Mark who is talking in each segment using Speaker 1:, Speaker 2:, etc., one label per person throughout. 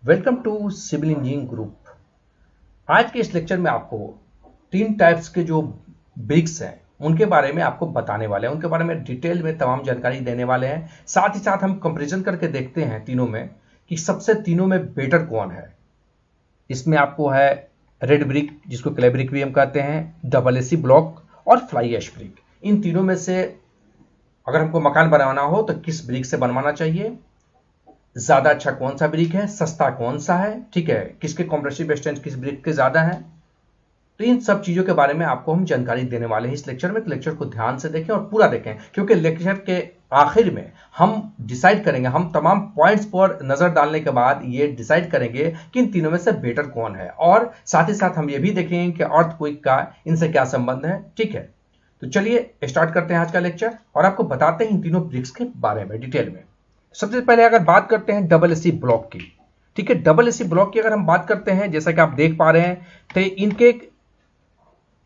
Speaker 1: Welcome to civil engineering group. आज के इस लेक्चर में आपको तीन टाइप्स के जो ब्रिक्स हैं उनके बारे में आपको बताने वाले हैं, उनके बारे में डिटेल में तमाम जानकारी देने वाले हैं। साथ ही साथ हम कंपैरिजन करके देखते हैं तीनों में कि सबसे तीनों में बेटर कौन है। इसमें आपको है रेड ब्रिक, जिसको क्ले ब्रिक भी हम कहते हैं, डबल एसी ब्लॉक और फ्लाई ऐश ब्रिक। इन तीनों में से अगर हमको मकान बनवाना हो तो किस ब्रिक से बनवाना चाहिए, ज्यादा अच्छा कौन सा ब्रिक है, सस्ता कौन सा है, ठीक है, किसके कंप्रेसिव स्ट्रेंथ किस ब्रिक के ज्यादा है। तो इन सब चीजों के बारे में आपको हम जानकारी देने वाले हैं इस लेक्चर में। तो लेक्चर को ध्यान से देखें और पूरा देखें, क्योंकि लेक्चर के आखिर में हम डिसाइड करेंगे, हम तमाम पॉइंट्स पर नजर डालने के बाद ये डिसाइड करेंगे कि इन तीनों में से बेटर कौन है, और साथ ही साथ हम ये भी देखेंगे कि अर्थक्वेक का इनसे क्या संबंध है। ठीक है, तो चलिए स्टार्ट करते हैं आज का लेक्चर और आपको बताते हैं इन तीनों ब्रिक्स के बारे में डिटेल में। सबसे पहले अगर बात करते हैं डबल एसी ब्लॉक की, ठीक है, डबल एसी ब्लॉक की अगर हम बात करते हैं, जैसा कि आप देख पा रहे हैं, तो इनके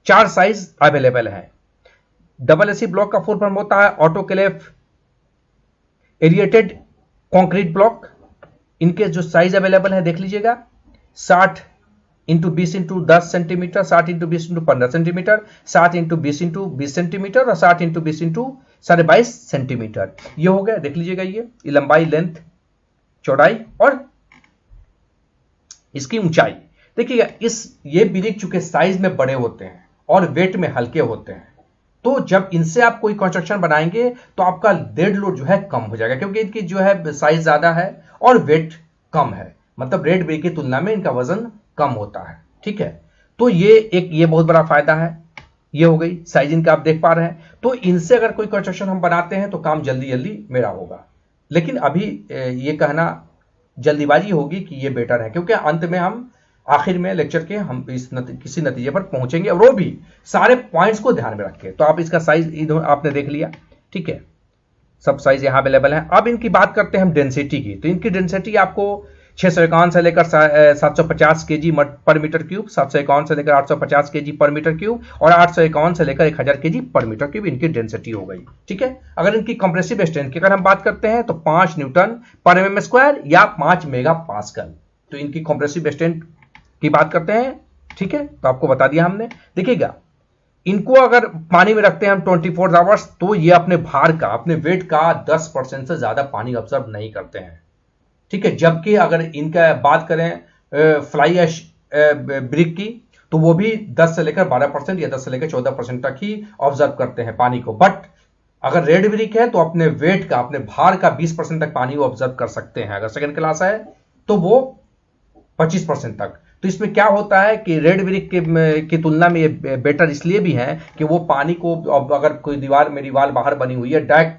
Speaker 1: 4 साइज अवेलेबल है। डबल एसी ब्लॉक का फुल फॉर्म होता है ऑटोक्लेव एरिएटेड कंक्रीट ब्लॉक। इनके जो साइज अवेलेबल है देख लीजिएगा, 60 into 20 into 10 centimetre, 60 into 20 into 15 centimetre, 60 into 20 into 20 centimetre और 60 इंटू 20 इंटू 22.5 सेंटीमीटर। ये हो गया, देख लीजिएगा, ये लंबाई, लेंथ, चौड़ाई और इसकी ऊंचाई। देखिएगा, ये ब्रिक चूंकि साइज में बड़े होते हैं और वेट में हल्के होते हैं, तो जब इनसे आप कोई कंस्ट्रक्शन बनाएंगे तो आपका डेड लोड जो है कम हो जाएगा, क्योंकि इनकी जो है साइज ज्यादा है और वेट कम है, मतलब रेड ब्रिक की तुलना में इनका वजन कम होता है। ठीक है, तो ये बहुत बड़ा फायदा है। ये हो गई साइज इनका, आप देख पा रहे हैं। तो इनसे अगर कोई कंस्ट्रक्शन हम बनाते हैं तो काम जल्दी जल्दी मेरा होगा, लेकिन अभी ये कहना जल्दीबाजी होगी कि ये बेटर है, क्योंकि अंत में हम आखिर में लेक्चर के हम किसी नतीजे पर पहुंचेंगे, और वो भी सारे पॉइंट्स को ध्यान में रख के। तो आप इसका साइज आपने देख लिया, ठीक है, सब साइज यहां अवेलेबल है। अब इनकी बात करते हैं हम डेंसिटी की। तो इनकी डेंसिटी आपको 651 से लेकर 750 केजी पर मीटर क्यूब, 751 से लेकर 850 केजी पर मीटर क्यूब और 851 से लेकर 1000 केजी पर मीटर क्यूब इनकी डेंसिटी हो गई। ठीक है, अगर इनकी कंप्रेसिव स्ट्रेंथ की अगर हम बात करते हैं तो 5 न्यूटन पर एमएम स्क्वायर या 5 मेगा पास्कल, तो इनकी कंप्रेसिव स्ट्रेंथ की बात करते हैं। ठीक है, तो आपको बता दिया हमने। देखिएगा, इनको अगर पानी में रखते हैं हम 24 आवर्स, तो ये अपने भार का, अपने वेट का 10% से ज्यादा पानी ऑब्जर्व नहीं करते हैं। ठीक है, जबकि अगर इनका बात करें फ्लाई ऐश ब्रिक की, तो वो भी 10 से लेकर 12% या 10 से लेकर 14% तक ही ऑब्जर्व करते हैं पानी को। बट अगर रेड ब्रिक है तो अपने वेट का, अपने भार का 20% तक पानी वो ऑब्जर्व कर सकते हैं। अगर सेकंड क्लास है तो वो 25% तक। तो इसमें क्या होता है कि रेड ब्रिक की तुलना में ये बेटर इसलिए भी है कि वो पानी को, अगर कोई मेरी दीवार बाहर बनी हुई है, डायरेक्ट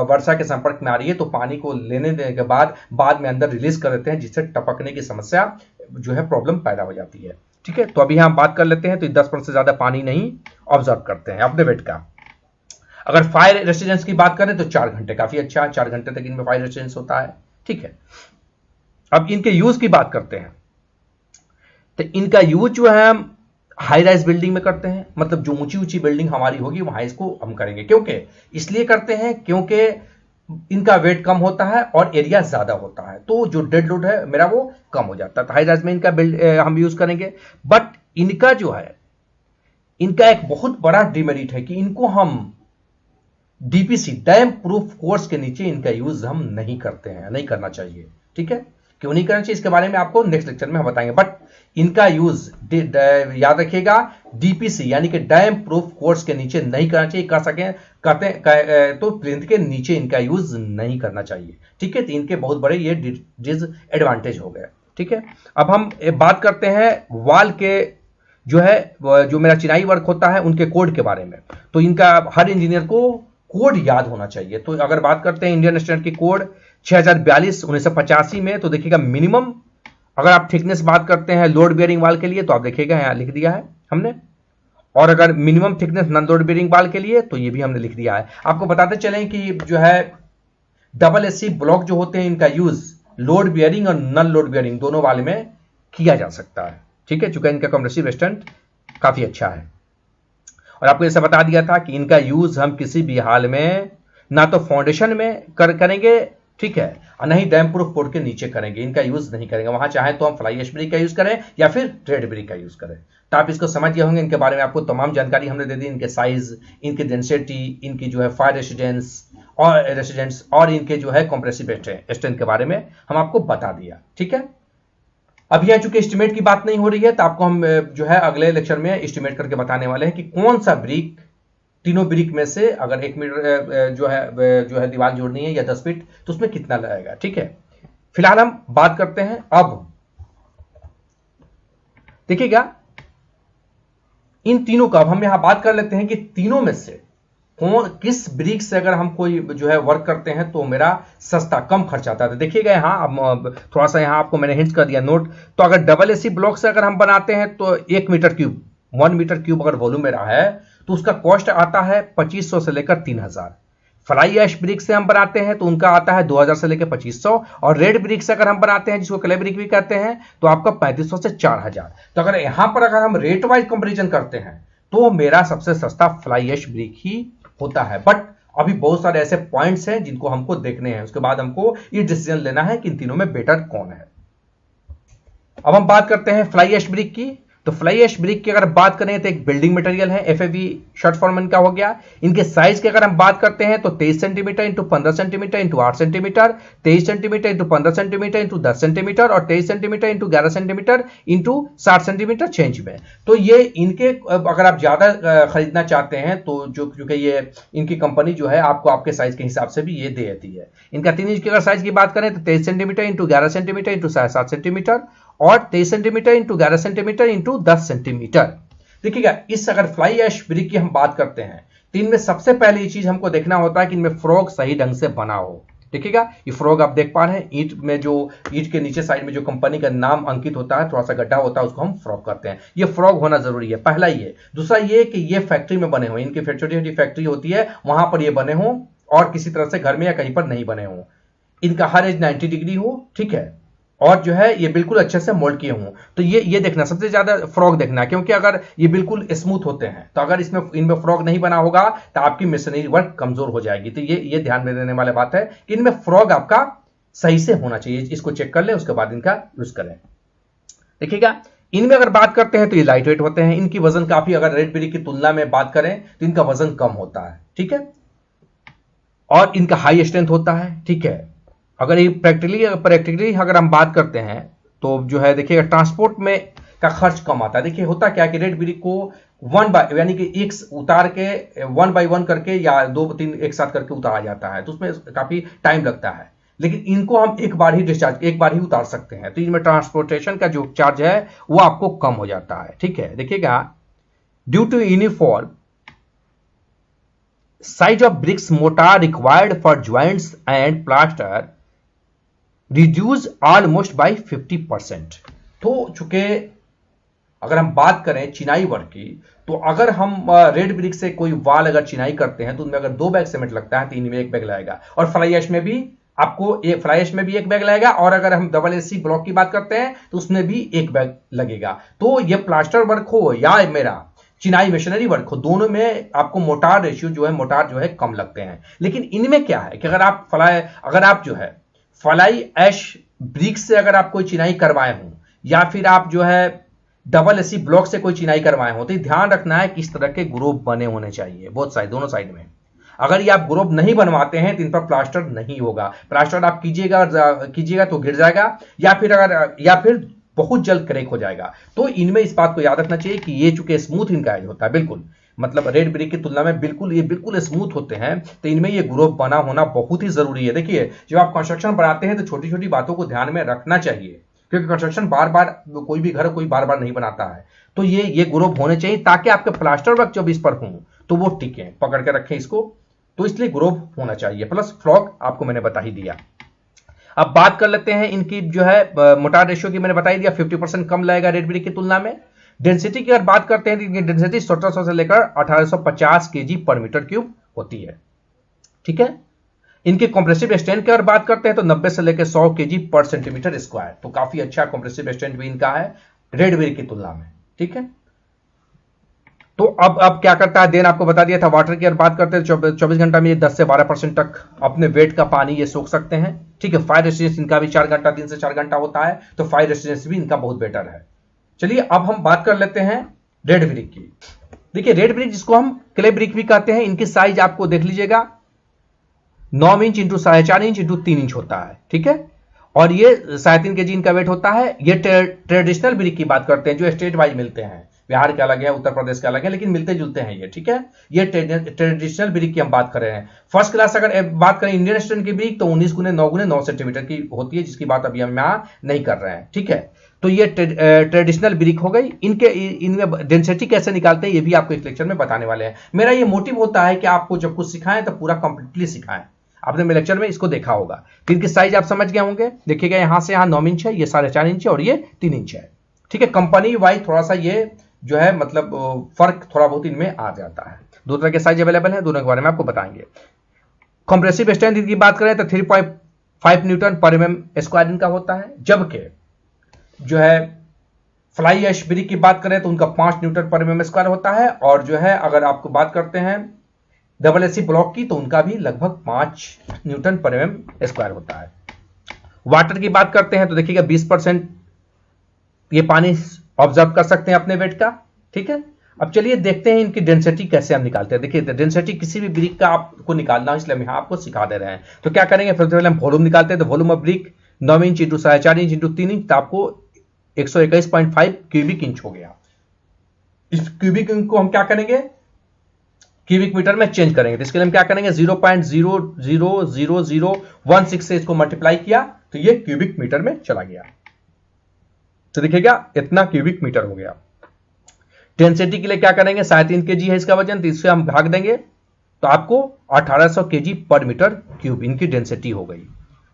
Speaker 1: वर्षा के संपर्क में आ रही है, तो पानी को लेने देने के बाद में अंदर रिलीज कर देते हैं, जिससे टपकने की समस्या जो है प्रॉब्लम पैदा हो जाती है। ठीक है, तो अभी हम बात कर लेते हैं। तो 10% से ज्यादा पानी नहीं ऑब्जर्व करते हैं अपने वेट का। अगर फायर रेसिस्टेंस की बात करें तो 4 घंटे काफी अच्छा है, 4 घंटे तक इनमें फायर रेसिस्टेंस होता है। ठीक है, अब इनके यूज की बात करते हैं। तो इनका यूज जो है हम हाई राइज बिल्डिंग में करते हैं, मतलब जो ऊंची ऊंची बिल्डिंग हमारी होगी वहां इसको हम करेंगे। क्योंकि इसलिए करते हैं क्योंकि इनका वेट कम होता है और एरिया ज्यादा होता है, तो जो डेड लोड है मेरा वो कम हो जाता है। तो हाई राइज में इनका हम यूज करेंगे। बट इनका जो है, इनका एक बहुत बड़ा डिमेरिट है कि इनको हम डीपीसी, डैम प्रूफ कोर्स के नीचे इनका यूज हम नहीं करते हैं, नहीं करना चाहिए। ठीक है, क्यों नहीं करना चाहिए इसके बारे में आपको नेक्स्ट लेक्चर में हम बताएंगे। बट इनका यूज याद रखिएगा, डीपीसी यानी कि डैम प्रूफ कोर्स के नीचे नहीं करना चाहिए। कर सकें तो प्लिंथ के नीचे इनका यूज नहीं करना चाहिए। ठीक है, तो इनके बहुत बड़े ये डिसएडवांटेज हो गए। ठीक है, अब हम बात करते हैं वॉल के जो मेरा चिनाई वर्क होता है उनके कोड के बारे में। तो इनका हर इंजीनियर को कोड याद होना चाहिए। तो अगर बात करते हैं इंडियन स्टैंडर्ड की कोड 6042 1985 में, तो देखिएगा मिनिमम, अगर आप थिकनेस बात करते हैं लोड बेयरिंग वाल के लिए तो आप देखिएगा यहां लिख दिया है हमने, और अगर minimum thickness non load bearing वाल के लिए तो ये भी हमने लिख दिया है। आपको बताते चलें कि जो है डबल एसी ब्लॉक जो होते हैं इनका यूज लोड बेयरिंग और नॉन लोड बेयरिंग दोनों वाले में किया जा सकता है। ठीक है, चूंकि इनका कंप्रेसिव स्ट्रेंथ काफी अच्छा है। और आपको ऐसा बता दिया था कि इनका यूज हम किसी भी हाल में ना तो फाउंडेशन में करेंगे ठीक है, और नहीं डैम प्रूफ बोर्ड के नीचे करेंगे, इनका यूज नहीं करेंगे। वहां चाहे तो हम फ्लाई एश ब्रिक का यूज करें या फिर रेड ब्रिक का यूज करें। तो आप इसको समझ गए होंगे, इनके बारे में आपको तमाम जानकारी हमने दे दी, इनके साइज, इनकी डेंसिटी, इनकी जो है फायर रेसिडेंस और इनके जो है कॉम्प्रेसिव स्ट्रेंथ के बारे में हम आपको बता दिया। ठीक है, अब यहाँ चूंकि एस्टिमेट की बात नहीं हो रही है तो आपको हम जो है अगले लेक्चर में एस्टिमेट करके बताने वाले हैं कि कौन सा ब्रिक, तीनों ब्रिक में से अगर 1 मीटर जो है दीवार जोड़नी है या 10 फीट तो उसमें कितना लगेगा। ठीक है, फिलहाल हम बात करते हैं, अब देखिएगा इन तीनों का, अब हम यहां बात कर लेते हैं कि तीनों में से किस ब्रिक से अगर हम कोई जो है वर्क करते हैं तो मेरा सस्ता कम खर्च आता है। देखिएगा यहां अब थोड़ा सा यहां आपको मैंने हिंट कर दिया नोट, तो अगर डबल एसी ब्लॉक से अगर हम बनाते हैं तो 1 मीटर क्यूब 1 मीटर क्यूब अगर वॉल्यूम में रहा है तो उसका कॉस्ट आता है 2500 से लेकर 3000। फ्लाई ऐश ब्रिक से हम बनाते हैं तो उनका आता है 2000 से लेकर 2500, और रेड ब्रिक से अगर हम बनाते हैं जिसको क्ले ब्रिक भी कहते हैं तो आपका 3500 से 4000। तो अगर यहां पर अगर हम रेट वाइज कंपैरिजन करते हैं तो मेरा सबसे सस्ता फ्लाई ऐश ब्रिक ही होता है। बट अभी बहुत सारे ऐसे पॉइंट्स हैं जिनको हमको देखने हैं, उसके बाद हमको ये डिसीजन लेना है कि इन तीनों में बेटर कौन है। अब हम बात करते हैं फ्लाई ऐश ब्रिक की। तो फ्लाई ऐश ब्रिक की अगर बात करें तो एक बिल्डिंग मटेरियल है, एफएवी शॉर्ट फॉर्म इनका हो गया। इनके साइज की अगर हम बात करते हैं तो 23 centimetre into 15 centimetre into 8 centimetre, 23 centimetre into 15 centimetre into 10 centimetre और 23 centimetre into 11 centimetre into 60 centimetre 6 inch में। तो ये इनके अगर आप ज्यादा खरीदना चाहते हैं तो जो क्योंकि ये इनकी कंपनी जो है आपको आपके साइज के हिसाब से भी ये दे देती है। इनका 3 इंच की अगर साइज की बात करें तो 23 centimetre into 11 centimetre into 7.5 centimetre और 23 centimetre into 11 centimetre into 10 centimetre. देखिएगा इस अगर फ्लाई ऐश ब्रिक की हम बात करते हैं तो इनमें सबसे पहले ये चीज हमको देखना होता है कि इनमें फ्रॉग सही ढंग से बना हो। देखिएगा ये फ्रॉग आप देख पा रहे हैं, ईंट में जो ईंट के नीचे साइड में जो कंपनी का नाम अंकित होता है, थोड़ा सा गड्ढा होता है, उसको हम फ्रॉग करते हैं। ये फ्रॉग होना जरूरी है, पहला ये। दूसरा ये कि ये फैक्ट्री में बने हो, इनकी छोटी छोटी फैक्ट्री होती है वहां पर ये बने हो और किसी तरह से घर में या कहीं पर नहीं बने हो। इनका हर एज 90 डिग्री हो, ठीक है, और जो है ये बिल्कुल अच्छे से मोल्ड किए हों। तो ये देखना सबसे ज्यादा फ्रॉग देखना, क्योंकि अगर ये बिल्कुल स्मूथ होते हैं तो अगर इनमें फ्रॉग नहीं बना होगा तो आपकी मिशनरी वर्क कमजोर हो जाएगी। तो ये ध्यान में देने वाली बात है कि इनमें फ्रॉग आपका सही से होना चाहिए। इसको चेक कर ले, उसके बाद इनका यूज करें। देखिएगा इनमें अगर बात करते हैं तो ये लाइट वेट होते हैं, इनकी वजन काफी, अगर रेड ब्रिक की तुलना में बात करें तो इनका वजन कम होता है, ठीक है, और इनका हाई स्ट्रेंथ होता है। ठीक है, अगर ये प्रैक्टिकली अगर हम बात करते हैं तो जो है देखिएगा ट्रांसपोर्ट में का खर्च कम आता है। देखिए होता क्या है कि रेड ब्रिक को यानी कि एक उतार के 1 बाय 1 करके या 2-3 एक साथ करके उतारा जाता है, तो उसमें काफी टाइम लगता है। लेकिन इनको हम एक बार ही उतार सकते हैं, तो इनमें ट्रांसपोर्टेशन का जो चार्ज है वो आपको कम हो जाता है। ठीक है, देखिएगा due to uniform size of bricks mortar required for joints and plaster reduce almost by 50%। तो चूंकि अगर हम बात करें चिनाई वर्क की, तो अगर हम रेड ब्रिक से कोई वाल अगर चिनाई करते हैं तो उनमें अगर 2 बैग सीमेंट लगता है तो इनमें 1 बैग लगेगा, और फ्लाई ऐश में भी आपको फ्लाई ऐश में भी 1 बैग लगेगा, और अगर हम डबल एसी ब्लॉक की बात करते हैं तो उसमें भी 1 बैग लगेगा। तो ये प्लास्टर वर्क हो या मेरा चिनाई मशीनरी वर्क हो, दोनों में आपको मोटार रेशियो जो है कम लगते हैं। लेकिन इनमें क्या है कि अगर आप जो है फ्लाई ऐश ब्रिक से अगर आप कोई चिनाई करवाए हो या फिर आप जो है डबल एसी ब्लॉक से कोई चिनाई करवाए हो, तो ध्यान रखना है कि इस तरह के ग्रुप बने होने चाहिए दोनों साइड में। अगर ये आप ग्रुप नहीं बनवाते हैं तो इन पर प्लास्टर नहीं होगा। प्लास्टर आप कीजिएगा तो गिर जाएगा या फिर बहुत जल्द क्रैक हो जाएगा। तो इनमें इस बात को याद रखना चाहिए कि ये चूंकि स्मूथ इनका एज होता है, बिल्कुल मतलब रेड ब्रिक की तुलना में बिल्कुल स्मूथ होते हैं, तो इनमें ये ग्रुप बना होना बहुत ही जरूरी है। देखिए जब आप कंस्ट्रक्शन बनाते हैं तो छोटी छोटी बातों को ध्यान में रखना चाहिए, क्योंकि कंस्ट्रक्शन बार बार कोई भी घर कोई बार बार नहीं बनाता है। तो ये ग्रुप होने चाहिए ताकि आपके प्लास्टर वर्क जब इस पर हो तो वो टिके, पकड़ के रखें इसको, तो इसलिए ग्रुप होना चाहिए। प्लस फ्रॉग आपको मैंने बता ही दिया। अब बात कर लेते हैं इनकी जो है मोटार रेशियो की, मैंने बता ही दिया 50% कम लगेगा रेड ब्रिक की तुलना में। डेंसिटी की अगर बात करते हैं तो इनकी डेंसिटी 1700 से लेकर 1850 केजी पर मीटर क्यूब होती है। ठीक है, इनके कॉम्प्रेसिव स्ट्रेंथ की अगर बात करते हैं तो 90 से लेकर 100 केजी पर सेंटीमीटर स्क्वायर, तो काफी अच्छा कॉम्प्रेसिव स्ट्रेंथ भी इनका है रेड ब्रिक की तुलना में। ठीक है, तो अब क्या करता है, देन आपको बता दिया था वाटर की अगर बात करते हैं 24 घंटा में ये 10 से 12% तक अपने वेट का पानी ये सोख सकते हैं। ठीक है, फायर रेजिस्टेंस इनका भी 4 घंटा 3 से 4 घंटा होता है, तो फायर रेजिस्टेंस भी इनका बहुत बेटर है। चलिए अब हम बात कर लेते हैं रेड ब्रिक की। देखिए रेड ब्रिक जिसको हम क्ले ब्रिक भी कहते हैं, इनकी साइज आपको देख लीजिएगा 9 inch into 4.5 inch into 3 inch होता है। ठीक है, और ये 3.5 kg इनका वेट होता है। ये ट्रेडिशनल ब्रिक की बात करते हैं जो स्टेट वाइज मिलते हैं, बिहार के अलग है, उत्तर प्रदेश के अलग है, लेकिन मिलते जुलते हैं ये। ठीक है, ये ट्रेडिशनल ब्रिक की हम बात कर रहे हैं। फर्स्ट क्लास अगर बात करें इंडियन स्टैंडर्ड की ब्रिक तो 19 × 9 × 9 सेंटीमीटर की होती है, जिसकी बात अभी हम यहाँ नहीं कर रहे हैं। ठीक है, तो ये ट्रेडिशनल ब्रिक हो गई। इनमें डेंसिटी कैसे निकालते हैं ये भी आपको इस लेक्चर में बताने वाले हैं। मेरा ये मोटिव होता है कि आपको जब कुछ सिखाएं तो पूरा कंप्लीटली सिखाएं। आपने मेरे लेक्चर में इसको देखा होगा। तो इनकी साइज आप समझ गए होंगे। देखिएगा यहां से यहां 9 इंच है, ये 4.5 इंच है और ये 3 इंच है। ठीक है, कंपनी वाइज थोड़ा सा ये जो है मतलब फर्क थोड़ा बहुत इनमें आ जाता है। दो तरह के साइज अवेलेबल है, दोनों के बारे में आपको बताएंगे। कंप्रेसिव स्ट्रेंथ की बात करें तो 3.5 न्यूटन पर mm² इनका होता है, जबकि जो है फ्लाई ऐश ब्रिक की बात करें तो उनका 5 न्यूटन पर mm² होता है। और जो है अगर आपको बात करते हैं AAC ब्लॉक की तो उनका भी लगभग 5 न्यूटन पर mm² होता है। वाटर की बात करते हैं तो देखिएगा 20% ये पानी ऑब्जर्व कर सकते हैं अपने वेट का। ठीक है, अब चलिए देखते हैं इनकी डेंसिटी कैसे हम निकालते हैं। देखिए डेंसिटी किसी भी ब्रिक का आपको निकालना है, इसलिए हम यहाँ आपको सिखा दे रहे हैं। तो क्या करेंगे, सबसे पहले हम वॉल्यूम निकालते हैं। तो volume of brick 9 inch into 4.5 inch into 3 inch, तो आपको 121.5 क्यूबिक इंच हो गया। इस क्यूबिक इंच को हम क्या करेंगे, क्यूबिक मीटर में चेंज करेंगे। तो इसके लिए हम क्या करेंगे, 0.0000016 से इसको मल्टीप्लाई किया तो ये क्यूबिक मीटर में चला गया। तो देखिएगा इतना क्यूबिक मीटर हो गया। डेंसिटी के लिए क्या करेंगे, 3.5 kg है इसका वजन, तो इससे हम भाग देंगे तो आपको 1800 kg पर मीटर क्यूब इनकी डेंसिटी हो गई।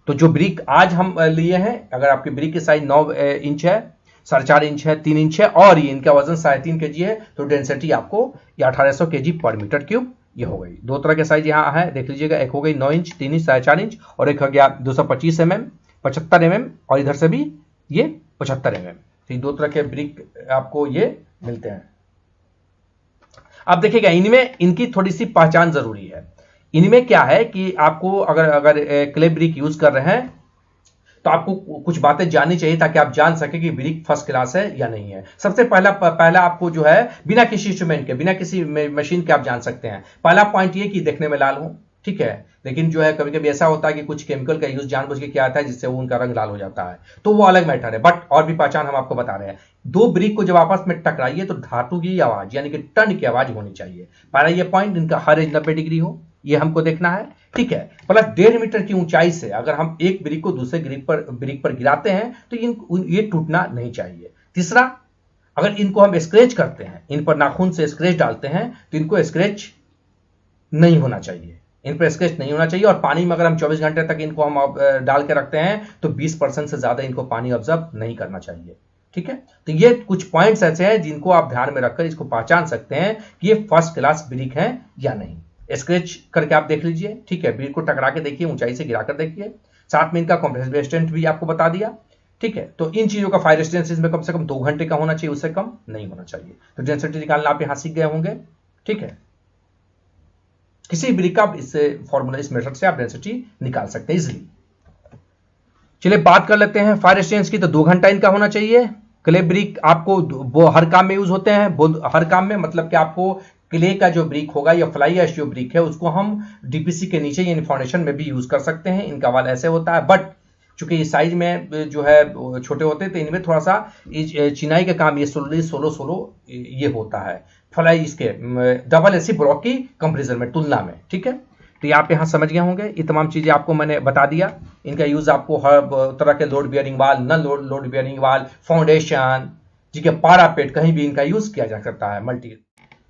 Speaker 1: तो जो ब्रिक आज हम लिए हैं, अगर आपकी ब्रिक की साइज 9 इंच है, 4.5 इंच है, 3 इंच है और ये इनका वजन 3.5 kg है, तो डेंसिटी आपको 1800 kg पर मीटर क्यूब ये हो गई। दो तरह के साइज यहाँ है, देख लीजिएगा। एक हो गई 9 इंच, 3 इंच, 4.5 इंच और एक हो गया 225 mm, 75 mm और इधर से भी ये 75 mm। तो ये दो तरह के ब्रिक आपको ये मिलते हैं। अब देखिएगा इनमें इनकी थोड़ी सी पहचान जरूरी है। इनमें क्या है कि आपको अगर क्ले ब्रिक यूज कर रहे हैं तो आपको कुछ बातें जाननी चाहिए ताकि आप जान सके कि ब्रिक फर्स्ट क्लास है या नहीं है। सबसे पहला आपको जो है बिना किसी इंस्ट्रूमेंट के, बिना किसी मशीन के आप जान सकते हैं। पहला पॉइंट ये कि देखने में लाल हो, ठीक है, लेकिन जो है कभी कभी ऐसा होता है कि कुछ केमिकल का यूज जानबूझ के किया जाता है जिससे वो उनका रंग लाल हो जाता है, तो वो अलग मैटर है। बट और भी पहचान हम आपको बता रहे हैं। दो ब्रिक को जब आपस में टकराइए तो धातु की आवाज यानी कि टन की आवाज होनी चाहिए। पहला ये पॉइंट, इनका हर एज 90 डिग्री हो, ये हमको देखना है। ठीक है, प्लस 1.5 मीटर की ऊंचाई से अगर हम एक ब्रिक को दूसरे ब्रिक पर गिराते हैं तो ये टूटना नहीं चाहिए। तीसरा, अगर इनको हम स्क्रैच करते हैं, इन पर नाखून से स्क्रैच डालते हैं तो इनको स्क्रैच नहीं होना चाहिए, इन पर स्क्रैच नहीं होना चाहिए। और पानी में अगर हम 24 घंटे तक इनको हम डाल के रखते हैं तो 20% से ज्यादा इनको पानी ऑब्जर्व नहीं करना चाहिए। ठीक है, तो ये कुछ पॉइंट्स ऐसे हैं जिनको आप ध्यान में रखकर इसको पहचान सकते हैं कि ये फर्स्ट क्लास ब्रिक है या नहीं। स्क्रैच करके आप देख लीजिए। ठीक है, ब्रिक को टकरा के देखिए, ऊंचाई से गिराकर देखिए। साथ में इनका कंप्रेसिव स्ट्रेंथ भी आपको बता दिया। ठीक है, तो इन चीजों का फायर रेजिस्टेंस में कम से कम 2 घंटे का होना चाहिए, उससे कम नहीं होना चाहिए। तो डेंसिटी निकालना आप यहां सीख गए होंगे। ठीक है, किसी ब्रिक का इससे फॉर्मूला, इस मेथड से आप डेंसिटी निकाल सकते हैं इजिली। चलिए बात कर लेते हैं फायर रेजिस्टेंस की। तो 2 घंटा इनका होना चाहिए। क्ले ब्रिक आपको वो हर काम में यूज होते हैं। हर काम में मतलब कि आपको क्ले का जो ब्रिक होगा या फ्लाई ऐश जो ब्रिक है उसको हम डीपीसी के नीचे यानी फाउंडेशन में भी यूज कर सकते हैं। इनका वाल ऐसे होता है, बट चूंकि ये साइज में जो है छोटे होते हैं तो इनमें थोड़ा सा चिनाई का काम ये 16 ये होता है फ्लाई इसके AAC ब्लॉक की कंपेरिजन में, तुलना में। ठीक है, तो आप यहाँ समझ गए होंगे। ये तमाम चीजें आपको मैंने बता दिया। इनका यूज आपको हर तरह के लोड बियरिंग वाल, नन लोड बियरिंग वाल, फाउंडेशन, जी के पारापेट, कहीं भी इनका यूज किया जा सकता है मल्टी।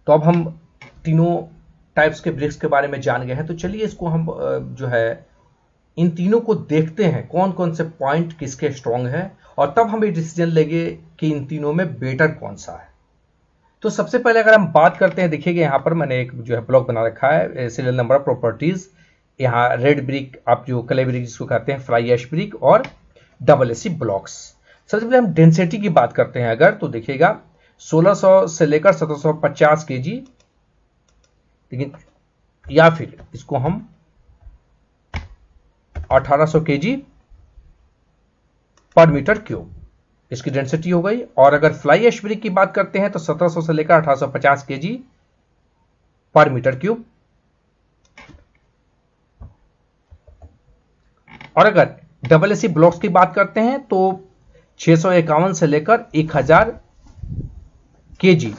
Speaker 1: तो अब हम तीनों टाइप्स के ब्रिक्स के बारे में जान गए हैं, तो चलिए इसको हम जो है इन तीनों को देखते हैं कौन कौन से पॉइंट किसके स्ट्रांग है, और तब हम ये डिसीजन लेंगे कि इन तीनों में बेटर कौन सा है। तो सबसे पहले अगर हम बात करते हैं, देखिएगा यहाँ पर मैंने एक जो है ब्लॉक बना रखा है, सीरियल नंबर प्रॉपर्टीज। यहाँ रेड ब्रिक, आप जो क्ले ब्रिक जिसको कहते हैं, फ्लाई ऐश ब्रिक और AAC ब्लॉक्स। सबसे पहले हम डेंसिटी की बात करते हैं अगर, तो देखिएगा 1600 से लेकर 1750 केजी, लेकिन या फिर इसको हम 1800 केजी पर मीटर क्यूब इसकी डेंसिटी हो गई। और अगर फ्लाई ऐश ब्रिक की बात करते हैं तो 1700 से लेकर 1850 केजी पर मीटर क्यूब। और अगर डबल एसी ब्लॉक्स की बात करते हैं तो 651 से लेकर 1000 केजी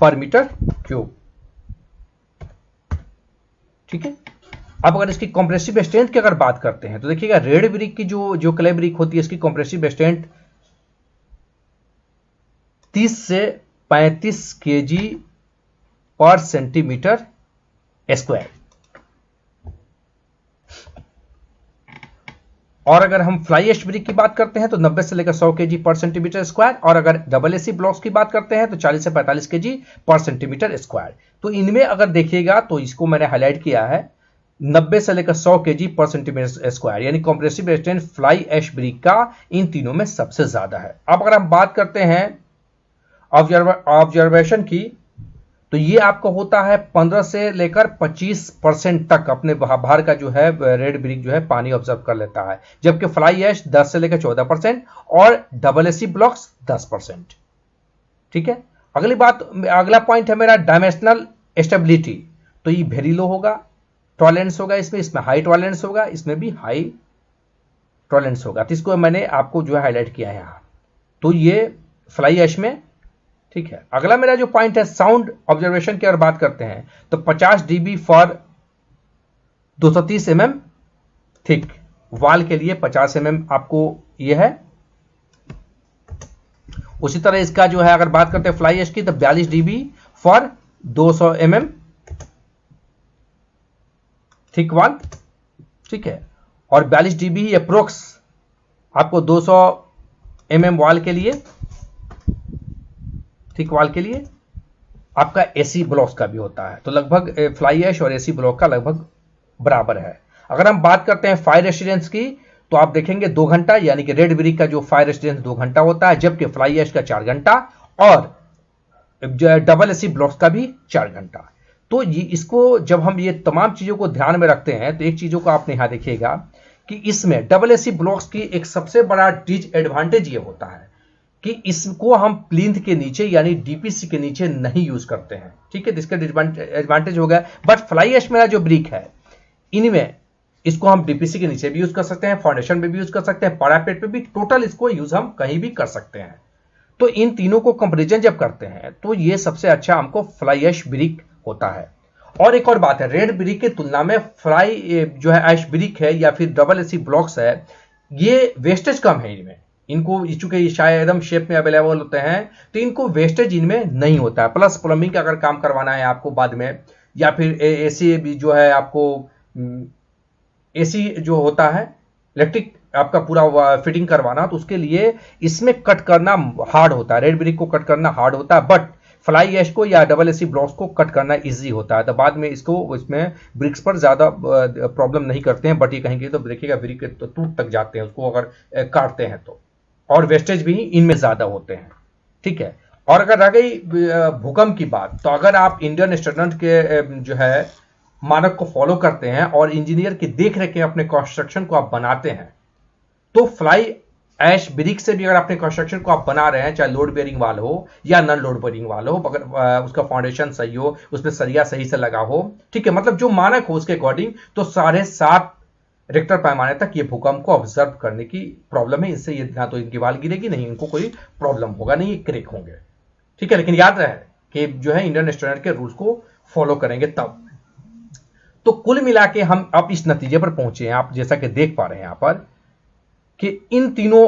Speaker 1: पर मीटर क्यूब। ठीक है। अब अगर इसकी कंप्रेसिव स्ट्रेंथ की अगर बात करते हैं तो देखिएगा रेड ब्रिक की जो क्ले ब्रिक होती है इसकी कंप्रेसिव स्ट्रेंथ 30 से 35 केजी पर सेंटीमीटर स्क्वायर। और अगर हम फ्लाई ऐश ब्रिक की बात करते हैं तो 90 से लेकर 100 केजी पर सेंटीमीटर स्क्वायर। और अगर डबल एसी ब्लॉक्स की बात करते हैं तो 40 से 45 केजी पर सेंटीमीटर स्क्वायर। तो इनमें अगर देखिएगा तो इसको मैंने हाईलाइट किया है 90 से लेकर 100 केजी पर सेंटीमीटर स्क्वायर, यानी compressive strength fly ash brick का इन तीनों में सबसे ज्यादा है। अब अगर हम बात करते हैं ऑब्जर्वेशन की तो ये आपको होता है 15 से लेकर 25% तक अपने बाहर का जो है रेड ब्रिक जो है पानी ऑब्जर्व कर लेता है, जबकि फ्लाई ऐश 10 से लेकर 14% और डबल एसी ब्लॉक्स 10%। ठीक है। अगला पॉइंट है मेरा डायमेंशनल स्टेबिलिटी। तो ये वेरी लो होगा, टॉलरेंस होगा इसमें हाई टॉलरेंस होगा, इसमें भी हाई टॉलरेंस होगा। तो इसको मैंने आपको जो है हाईलाइट किया है यहां। तो ये फ्लाई ऐश में ठीक है। अगला मेरा जो पॉइंट है साउंड ऑब्जर्वेशन की अगर बात करते हैं तो 50 डीबी फॉर 230 mm थिक वाल के लिए 50 mm आपको ये है। उसी तरह इसका जो है अगर बात करते हैं फ्लाई ऐश की तो 42 डीबी फॉर 200 mm थिक वाल। ठीक है। और 42 डीबी अप्रोक्स आपको 200 mm वाल के लिए, थिक वाल के लिए आपका एसी ब्लॉक्स का भी होता है। तो लगभग फ्लाई ऐश और एसी ब्लॉक का लगभग बराबर है। अगर हम बात करते हैं फायर रेसिस्टेंस की तो आप देखेंगे 2 घंटा, यानी कि रेड ब्रिक का जो फायर रेसिस्टेंस 2 घंटा होता है, जबकि फ्लाई ऐश का 4 घंटा और डबल एसी ब्लॉक्स का भी 4 घंटा। तो ये इसको जब हम ये तमाम चीजों को ध्यान में रखते हैं तो एक चीजों को आपने यहां देखिएगा कि इसमें डबल एसी ब्लॉक्स की एक सबसे बड़ा डिसएडवांटेज ये होता है कि इसको हम प्लिंथ के नीचे यानी डीपीसी के नीचे नहीं यूज करते हैं। ठीक है। इसका एडवांटेज हो गया। बट फ्लाई ऐश मेरा जो ब्रिक है इनमें इसको हम डीपीसी के नीचे भी यूज कर सकते हैं, फाउंडेशन में भी यूज कर सकते हैं, पैरापेट पे भी, टोटल इसको यूज हम कहीं भी कर सकते हैं। तो इन तीनों को कंपेरिजन जब करते हैं तो ये सबसे अच्छा हमको फ्लाई ऐश ब्रिक होता है। और एक और बात है, रेड ब्रिक की तुलना में फ्लाई जो है ऐश ब्रिक है या फिर डबल एसी ब्लॉक्स है, ये वेस्टेज कम है इनमें। इनको चूंकि शायद एकदम शेप में अवेलेबल होते हैं तो इनको वेस्टेज इनमें नहीं होता है। प्लस प्लम्बिंग का अगर काम करवाना है आपको बाद में, या फिर एसी भी जो है आपको एसी जो होता है इलेक्ट्रिक आपका पूरा फिटिंग करवाना, तो उसके लिए इसमें कट करना हार्ड होता है। रेड ब्रिक को कट करना हार्ड होता है, बट फ्लाई ऐश को या डबल एसी ब्लॉक्स को कट करना इजी होता है। तो बाद में इसमें ब्रिक्स पर ज्यादा प्रॉब्लम नहीं करते हैं। बट ये कहेंगे तो देखिएगा ब्रिक तो टूट तक जाते हैं उसको अगर काटते हैं तो, और वेस्टेज भी इनमें ज्यादा होते हैं। ठीक है। और अगर रह गई भूकंप की बात, तो अगर आप इंडियन स्टैंडर्ड के जो है मानक को फॉलो करते हैं और इंजीनियर की देख रेख में अपने कंस्ट्रक्शन को आप बनाते हैं, तो फ्लाई ऐश ब्रिक से भी अगर अपने कंस्ट्रक्शन को आप बना रहे हैं, चाहे लोड बेयरिंग वाल हो या नॉन लोड बेयरिंग वाल हो, अगर उसका फाउंडेशन सही हो, उसमें सरिया सही से लगा हो, ठीक है, मतलब जो मानक हो उसके अकॉर्डिंग, तो 7.5 रिक्टर पैमाने तक ये भूकंप को ऑब्जर्व करने की प्रॉब्लम है। इससे ये ना तो इनकी वाल गिरेगी, नहीं इनको कोई प्रॉब्लम होगा, नहीं ये क्रेक होंगे। ठीक है। लेकिन याद रहे कि जो है इंडियन स्टैंडर्ड के रूल्स को फॉलो करेंगे तब। तो कुल मिला के हम अब इस नतीजे पर पहुंचे हैं, आप जैसा कि देख पा रहे हैं यहां पर, कि इन तीनों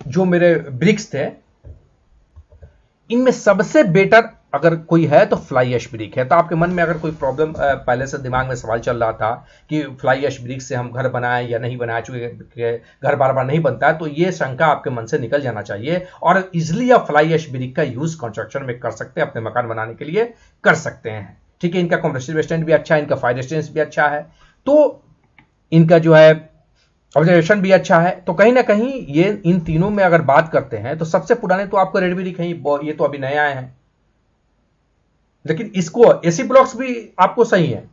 Speaker 1: जो मेरे ब्रिक्स थे इनमें सबसे बेटर अगर कोई है तो फ्लाई ऐश ब्रिक है। तो आपके मन में अगर कोई प्रॉब्लम पहले से दिमाग में सवाल चल रहा था कि फ्लाई ऐश ब्रिक से हम घर बनाएं या नहीं बनाएं, चूंकि घर बार बार नहीं बनता है, तो ये शंका आपके मन से निकल जाना चाहिए और इजिली आप फ्लाई ऐश ब्रिक का यूज कंस्ट्रक्शन में कर सकते हैं, अपने मकान बनाने के लिए कर सकते हैं। ठीक है। इनका कंप्रेसिव स्ट्रेंथ भी अच्छा है, इनका फायर रेजिस्टेंस भी अच्छा है। तो इनका जो है ऑब्जर्वेशन भी अच्छा है। तो कहीं ना कहीं ये इन तीनों में अगर बात करते हैं तो सबसे पुराने तो आपको रेडमी दिखेंगे, ये तो अभी नए आए हैं, लेकिन इसको एसी ब्लॉक्स भी आपको सही है,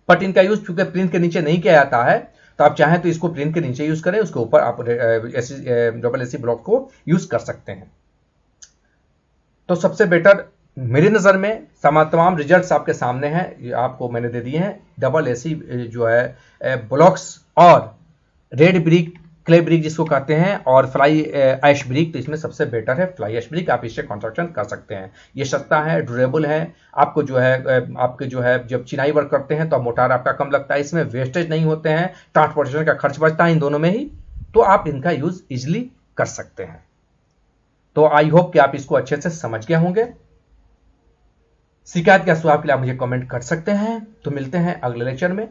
Speaker 1: बट इनका यूज चूंकि प्रिंट के नीचे नहीं किया जाता है, तो आप चाहें तो इसको प्रिंट के नीचे यूज करें, उसके ऊपर आप डबल एसी ब्लॉक को यूज कर सकते हैं। तो सबसे बेटर मेरी नज़र में तमाम रिजल्ट्स आपके सामने हैं, ये आपको मैंने दे दिए हैं। डबल एसी जो है ब्लॉक्स और रेड ब्रिक, क्ले ब्रिक जिसको कहते हैं, और फ्लाई ऐश ब्रिक, तो इसमें सबसे बेटर है फ्लाई ऐश ब्रिक। आप इससे कंस्ट्रक्शन कर सकते हैं, ये सस्ता है, ड्यूरेबल है, आपको जो है आपके जो है जब चिनाई वर्क करते हैं तो मोटार आपका कम लगता है, इसमें वेस्टेज नहीं होते हैं, ट्रांसपोर्टेशन का खर्च बचता है इन दोनों में ही, तो आप इनका यूज इजिली कर सकते हैं। तो आई होप कि आप इसको अच्छे से समझ गए होंगे। शिकायत या सुझाव के लिए आप मुझे कमेंट कर सकते हैं। तो मिलते हैं अगले लेक्चर में।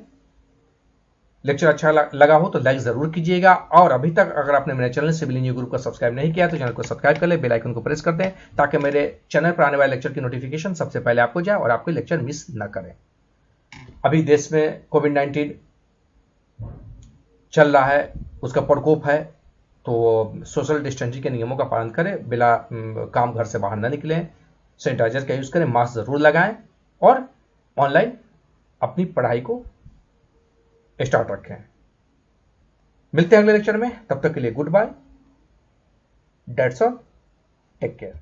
Speaker 1: लेक्चर अच्छा लगा हो तो लाइक जरूर कीजिएगा, और अभी तक अगर आपने मेरे चैनल सिविल इंजीनियरिंग ग्रुप को सब्सक्राइब नहीं किया तो चैनल को सब्सक्राइब कर ले, बेल आइकन को प्रेस कर दें, ताकि मेरे चैनल पर आने वाले लेक्चर की नोटिफिकेशन सबसे पहले आपको जाए और आपको लेक्चर मिस न करें। अभी देश में कोविड-19 चल रहा है, उसका प्रकोप है, तो सोशल डिस्टेंसिंग के नियमों का पालन करें, बिना काम घर से बाहर न निकलें, सैनिटाइजर का यूज करें, मास्क जरूर लगाएं, और ऑनलाइन अपनी पढ़ाई को स्टार्ट रखें। मिलते हैं अगले लेक्चर में, तब तक के लिए good bye, that's all, take care.